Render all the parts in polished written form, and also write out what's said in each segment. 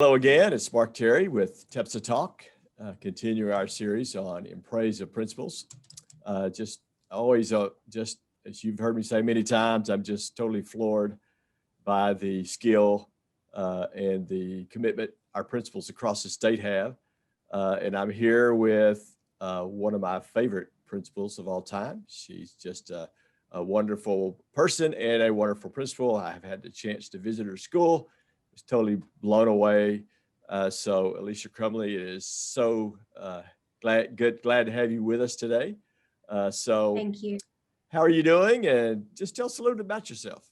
Hello again, it's Mark Terry with TEPSA Talk, continue our series on In Praise of Principles. Just always, just as you've heard me say many times, I'm just totally floored by the skill and the commitment our principals across the state have. And I'm here with one of my favorite principals of all time. She's just a wonderful person and a wonderful principal. I've had the chance to visit her school. Was totally blown away. So Alisha Crumley, it is so glad to have you with us today. Thank you. How are you doing? And just tell us a little bit about yourself.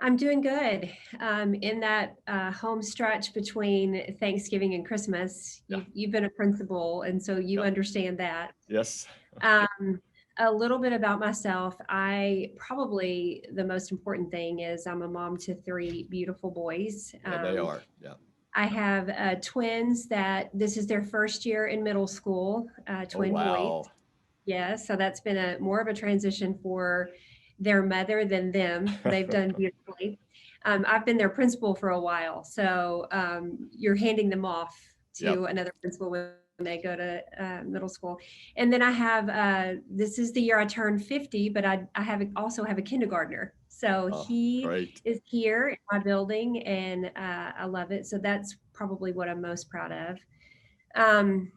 I'm doing good. In that home stretch between Thanksgiving and Christmas, you've been a principal, and so you understand that. Yes. A little bit about myself. Probably the most important thing is I'm a mom to three beautiful boys. Yeah, they are. Yeah. I have twins that this is their first year in middle school, twin boys. Yeah, so that's been more of a transition for their mother than them. They've done beautifully. I've been their principal for a while, so you're handing them off to another principal when they go to middle school. And then I have, this is the year I turned 50, but I also have a kindergartner. So he is here in my building, and I love it. So that's probably what I'm most proud of.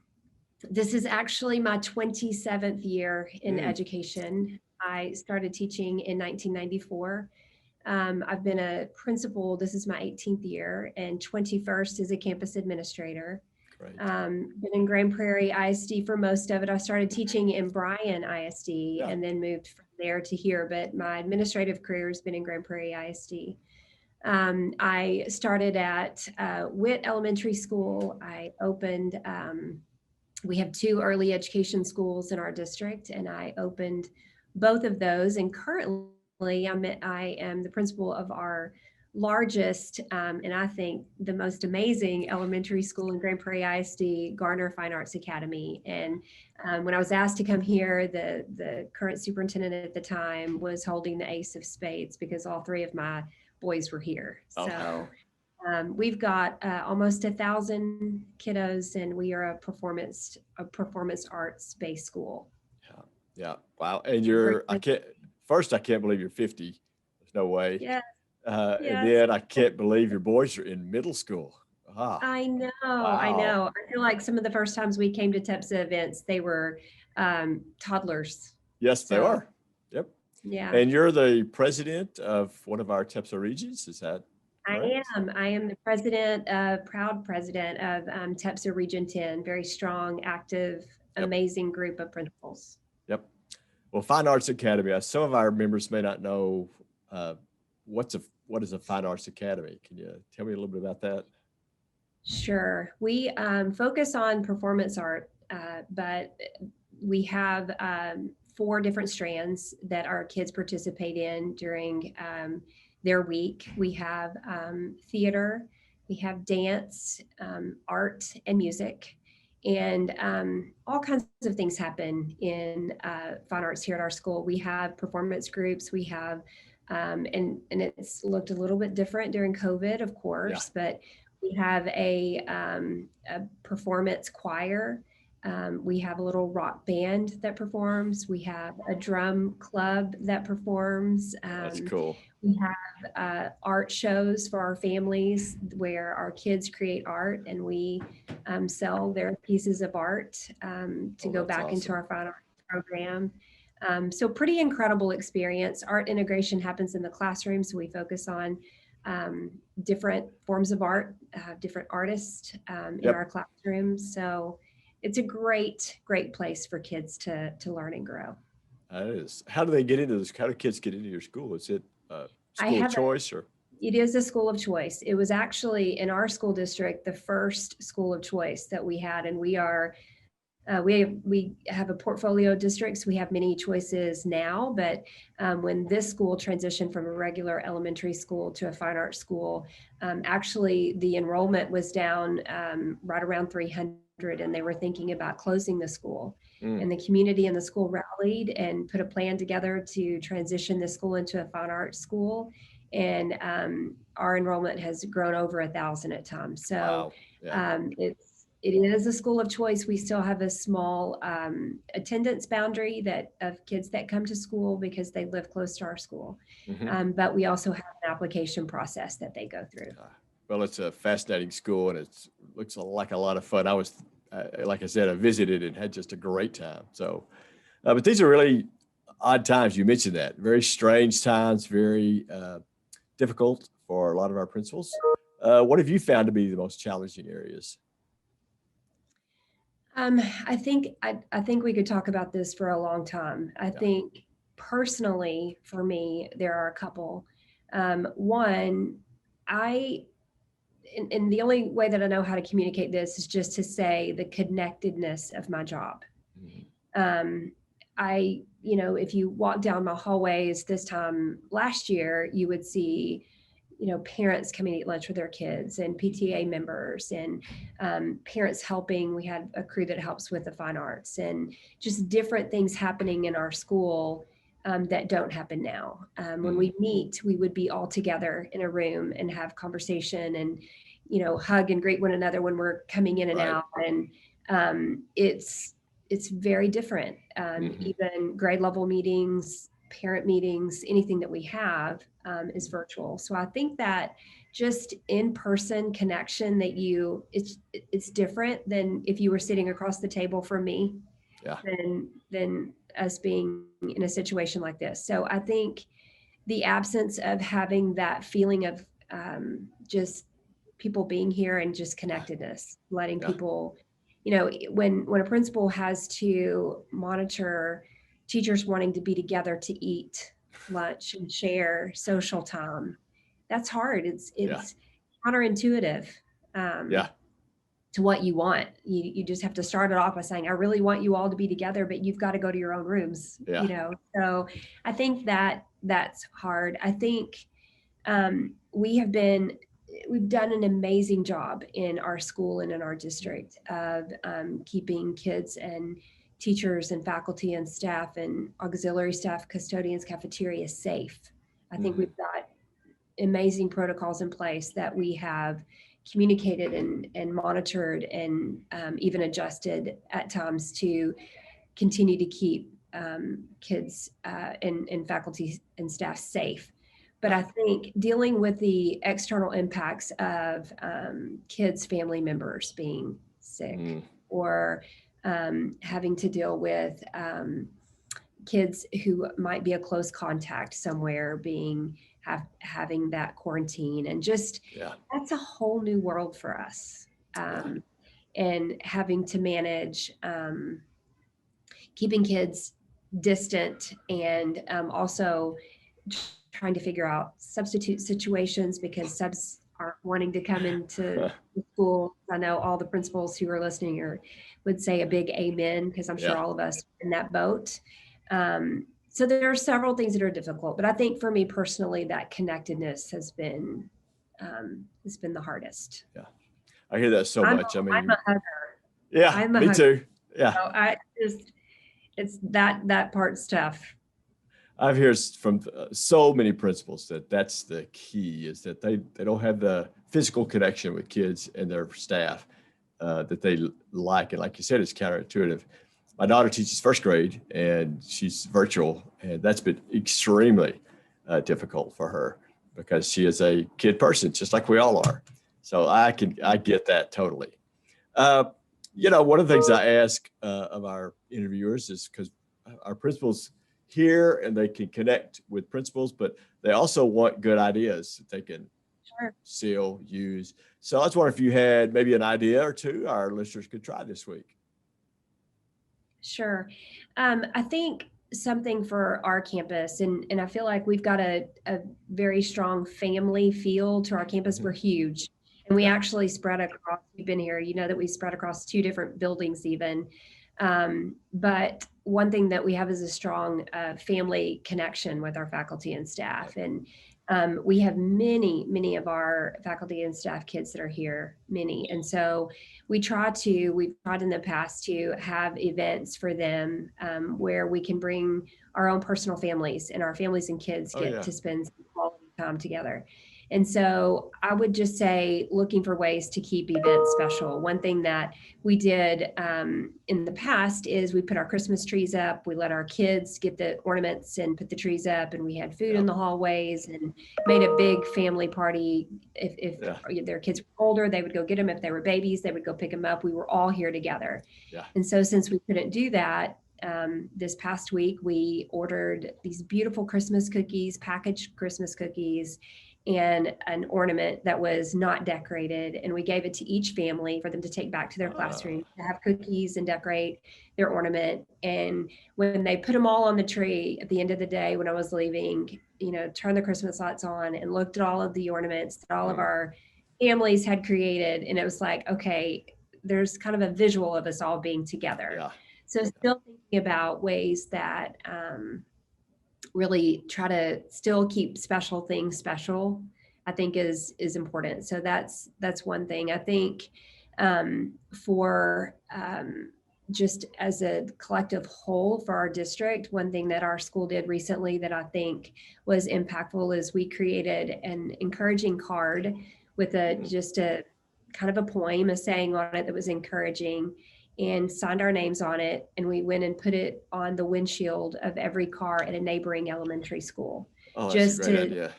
This is actually my 27th year in education. I started teaching in 1994. I've been a principal, this is my 18th year, and 21st as a campus administrator. Been in Grand Prairie ISD for most of it. I started teaching in Bryan ISD and then moved from there to here, but my administrative career has been in Grand Prairie ISD. I started at Witt Elementary School. I opened, we have two early education schools in our district, and I opened both of those. And currently I am the principal of our largest and I think the most amazing elementary school in Grand Prairie ISD, Garner Fine Arts Academy. And when I was asked to come here, the current superintendent at the time was holding the ace of spades because all three of my boys were here. So we've got almost 1,000 kiddos, and we are a performance arts based school. Yeah. Wow. And I can't believe you're 50. There's no way. Yeah. And then I can't believe your boys are in middle school. I know. Wow. I know. I feel like some of the first times we came to TEPSA events, they were toddlers. Yes, they are. Yep. Yeah. And you're the president of one of our TEPSA regions. Is that correct? I am the proud president of TEPSA Region 10, very strong, active, amazing group of principals. Yep. Well, Fine Arts Academy, some of our members may not know what is a Fine Arts Academy. Can you tell me a little bit about that? Sure. We focus on performance art, but we have 4 different strands that our kids participate in during their week. We have theater, we have dance, art, and music. And all kinds of things happen in fine arts here at our school. We have performance groups. We have, and it's looked a little bit different during COVID, of course, but we have a performance choir. We have a little rock band that performs. We have a drum club that performs. That's cool. We have art shows for our families where our kids create art, and we sell their pieces of art to go back into our fine art program. So pretty incredible experience. Art integration happens in the classroom, so we focus on different forms of art, different artists in our classrooms. So it's a great place for kids to learn and grow. It is. How do they get into this? How do kids get into your school? Is it school of choice or? It is a school of choice. It was actually in our school district the first school of choice that we had, and we have a portfolio of districts. We have many choices now, but when this school transitioned from a regular elementary school to a fine arts school, actually the enrollment was down right around 300, and they were thinking about closing the school. And the community and the school rallied and put a plan together to transition the school into a fine arts school. and our enrollment has grown over 1,000 at times. So wow. Yeah. it is a school of choice. We still have a small attendance boundary that of kids that come to school because they live close to our school. Mhm. But we also have an application process that they go through. Well, it's a fascinating school, and it looks like a lot of fun. I was, like I said, I visited and had just a great time. So, but these are really odd times. You mentioned that. Very strange times, very difficult for a lot of our principals. What have you found to be the most challenging areas? I think we could talk about this for a long time. I Yeah. think personally, for me, there are a couple. One, I and the only way that I know how to communicate this is just to say the connectedness of my job. Mhm. If you walk down my hallways this time last year, you would see, parents coming to eat lunch with their kids and PTA members and parents helping. We had a crew that helps with the fine arts and just different things happening in our school that don't happen now. When we meet, we would be all together in a room and have conversation and, hug and greet one another when we're coming in and Right. out. And it's very different. Mhm. Even grade level meetings, parent meetings, anything that we have is virtual. So I think that just in-person connection it's different than if you were sitting across the table from me Yeah. than us being in a situation like this. So I think the absence of having that feeling of just people being here and just connectedness, letting Yeah. people, when a principal has to monitor teachers wanting to be together to eat lunch and share social time, that's hard. It's Yeah. it's counterintuitive um, Yeah. to what you want. You just have to start it off by saying, I really want you all to be together, but you've got to go to your own rooms, Yeah. So I think that's hard. I think we've done an amazing job in our school and in our district of keeping kids and teachers and faculty and staff and auxiliary staff, custodians, cafeteria safe. I think Mhm. we've got amazing protocols in place that we have communicated and monitored and even adjusted at times to continue to keep kids and faculty and staff safe. But Yeah. I think dealing with the external impacts of kids' family members being sick Mm. or having to deal with kids who might be a close contact somewhere having that quarantine and just Yeah. that's a whole new world for us. Yeah. And having to manage keeping kids distant and also trying to figure out substitute situations because subs aren't wanting to come into the school. I know all the principals who are listening would say a big amen because I'm sure Yeah. all of us are in that boat. So there are several things that are difficult, but I think for me personally, that connectedness has been the hardest. Yeah. I hear that so I'm much. I I'm a mean, hugger. yeah, I'm a me hugger. too. Yeah. So I just it's that part's tough. I've heard from so many principals that that's the key is that they don't have the physical connection with kids and their staff that they like. And like you said, it's counterintuitive. My daughter teaches first grade and she's virtual, and that's been extremely difficult for her because she is a kid person, just like we all are. So I get that totally. Uh, one of the things I ask of our interviewers is because our principals hear and they can connect with principals, but they also want good ideas that they can Sure. seal, use. So I was wondering if you had maybe an idea or two our listeners could try this week. Sure. I think something for our campus, and I feel like we've got a very strong family feel to our campus. Mhm. We're huge. And we Yeah. actually spread across, you've been here, that we spread across two different buildings even. But one thing that we have is a strong family connection with our faculty and staff. And we have many of our faculty and staff kids that are here, many. And so we've tried in the past to have events for them where we can bring our own personal families and our families and kids Oh get yeah. to spend some quality time together. And so I would just say looking for ways to keep events special. One thing that we did in the past is we put our Christmas trees up. We let our kids get the ornaments and put the trees up, and we had food in the hallways and made a big family party. If their kids were older, they would go get them. If they were babies, they would go pick them up. We were all here together. And so since we couldn't do that, this past week, we ordered these beautiful Christmas cookies, packaged Christmas cookies, and an ornament that was not decorated. And we gave it to each family for them to take back to their classroom to have cookies and decorate their ornament. And when they put them all on the tree at the end of the day, when I was leaving, turned the Christmas lights on and looked at all of the ornaments that all of our families had created. And it was like, okay, there's kind of a visual of us all being together. So still thinking about ways that really try to still keep special things special, I think is important. So that's one thing. I think for just as a collective whole for our district, one thing that our school did recently that I think was impactful is we created an encouraging card with just a kind of a poem, a saying on it that was encouraging, and signed our names on it. And we went and put it on the windshield of every car at a neighboring elementary school. Just to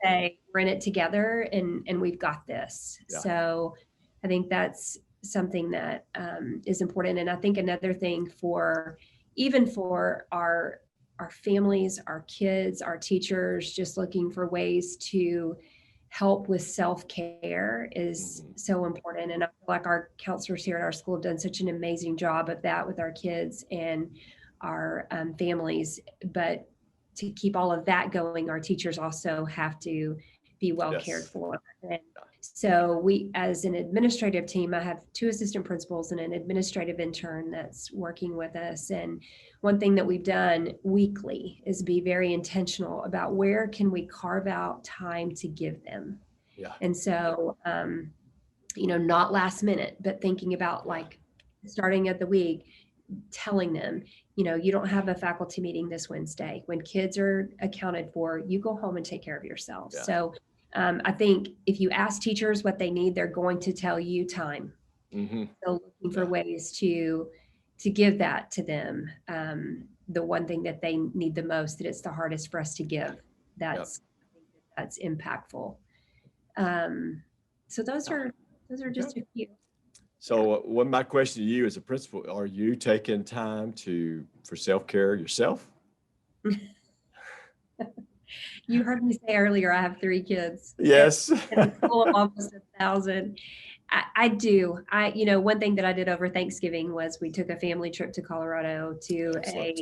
say we're in it together and we've got this. So I think that's something that is important. And I think another thing even for our families, our kids, our teachers, just looking for ways to help with self-care is so important. And I feel like our counselors here at our school have done such an amazing job of that with our kids and our families. But to keep all of that going, our teachers also have to be well cared for. And so we, as an administrative team, I have 2 assistant principals and an administrative intern that's working with us. And one thing that we've done weekly is be very intentional about where can we carve out time to give them. And so, not last minute, but thinking about like starting at the week, telling them, you don't have a faculty meeting this Wednesday. When kids are accounted for, you go home and take care of yourself. So I think if you ask teachers what they need, they're going to tell you time. So looking for ways to give that to them. The one thing that they need the most, that it's the hardest for us to give. That's impactful. So those are just a few. So one of my question to you as a principal, are you taking time for self-care yourself? You heard me say earlier, I have 3 kids. Yes. And a school of almost 1,000. I do. One thing that I did over Thanksgiving was we took a family trip to Colorado to a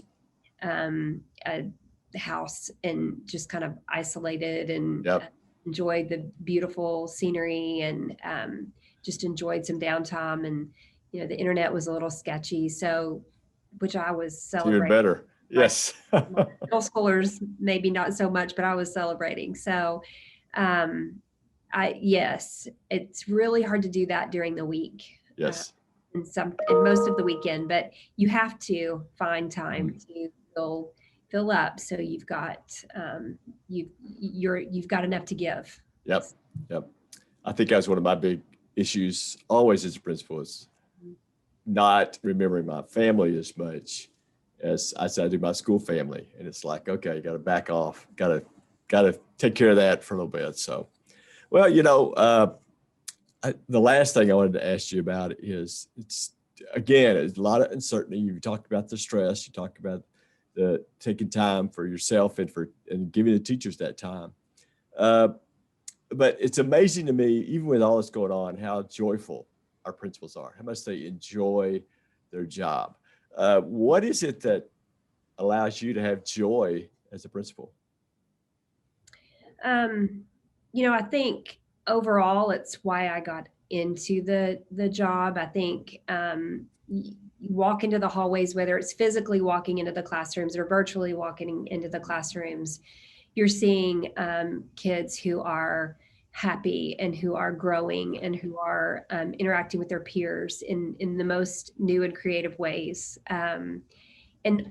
house and just kind of isolated and enjoyed the beautiful scenery and just enjoyed some downtime. And, the internet was a little sketchy. So, which I was celebrating. Even better. Yes. Middle schoolers, maybe not so much, but I was celebrating. So, yes, it's really hard to do that during the week. Yes. And most of the weekend, but you have to find time to fill up. So you've got, you've got enough to give. Yep. I think that's one of my big issues always as a principal is not remembering my family as much as I do my school family. And it's like, okay, got to back off, got to take care of that for a little bit. So, well, the last thing I wanted to ask you about is it's a lot of uncertainty. You talked about the stress, you talked about the taking time for yourself and giving the teachers that time. But it's amazing to me, even with all this going on, how joyful our principals are, how much they enjoy their job. What is it that allows you to have joy as a principal? I think overall, it's why I got into the job. I think you walk into the hallways, whether it's physically walking into the classrooms or virtually walking into the classrooms, you're seeing kids who are happy and who are growing and who are interacting with their peers in the most new and creative ways. And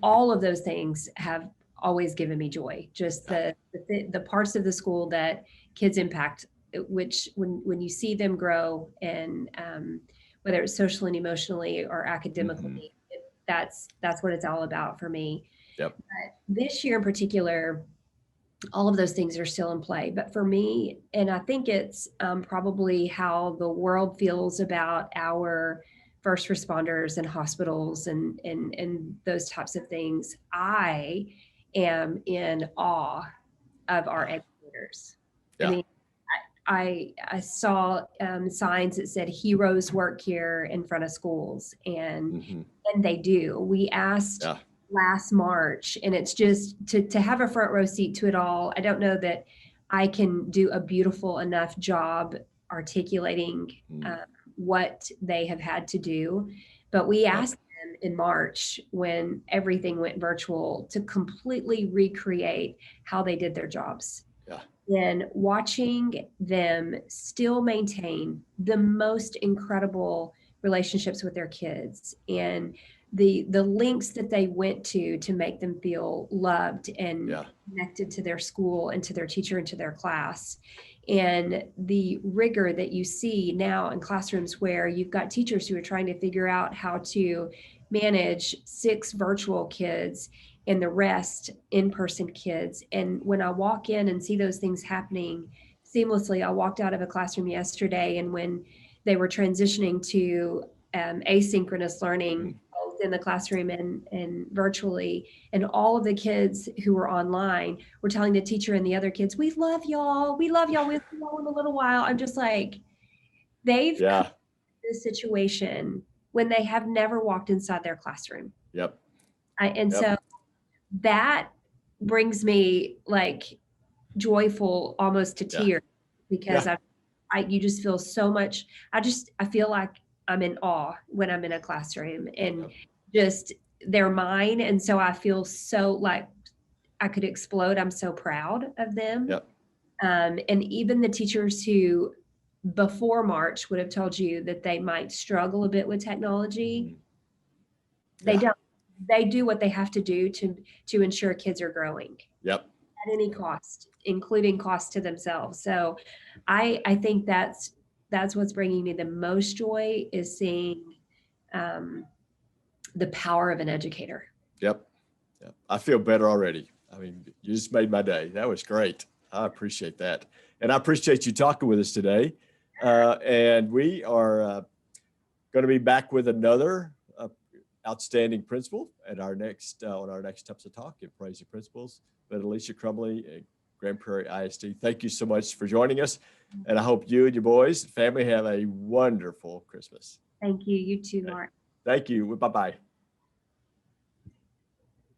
all of those things have always given me joy. Just the parts of the school that kids impact, which when you see them grow, and whether it's socially and emotionally or academically, that's what it's all about for me. Yep. But this year in particular, all of those things are still in play. But for me, and I think it's probably how the world feels about our first responders and hospitals and those types of things, I am in awe of our educators. Yeah. I mean, I saw signs that said heroes work here in front of schools, and they do. We asked last March, and it's just to have a front row seat to it all. I don't know that I can do a beautiful enough job articulating what they have had to do, but we asked them in March, when everything went virtual, to completely recreate how they did their jobs. And watching them still maintain the most incredible relationships with their kids, and the lengths that they went to make them feel loved and connected to their school and to their teacher and to their class, and the rigor that you see now in classrooms where you've got teachers who are trying to figure out how to manage 6 virtual kids and the rest in-person kids. And when I walk in and see those things happening seamlessly, I walked out of a classroom yesterday, and when they were transitioning to asynchronous learning, both in the classroom and virtually, and all of the kids who were online were telling the teacher and the other kids, "We love y'all. We love y'all. We'll see y'all in a little while." I'm just like, they've come to this situation when they have never walked inside their classroom. So that brings me like joyful almost to tears, because you just feel so much. I feel like I'm in awe when I'm in a classroom, and just they're mine. And so I feel so like I could explode. I'm so proud of them. And even the teachers who before March would have told you that they might struggle a bit with technology, they don't. They do what they have to do to ensure kids are growing at any cost, including cost to themselves. So I think that's what's bringing me the most joy, is seeing the power of an educator. I feel better already. I mean, you just made my day. That was great. I appreciate that. And I appreciate you talking with us today. And we are going to be back with another outstanding principal at our next on our next Steps of Talk in Praise of Principals. But Alisha Crumley at Grand Prairie ISD, thank you so much for joining us. And I hope you and your boys and family have a wonderful Christmas. Thank you. You too, Mark. Thank you. Bye-bye.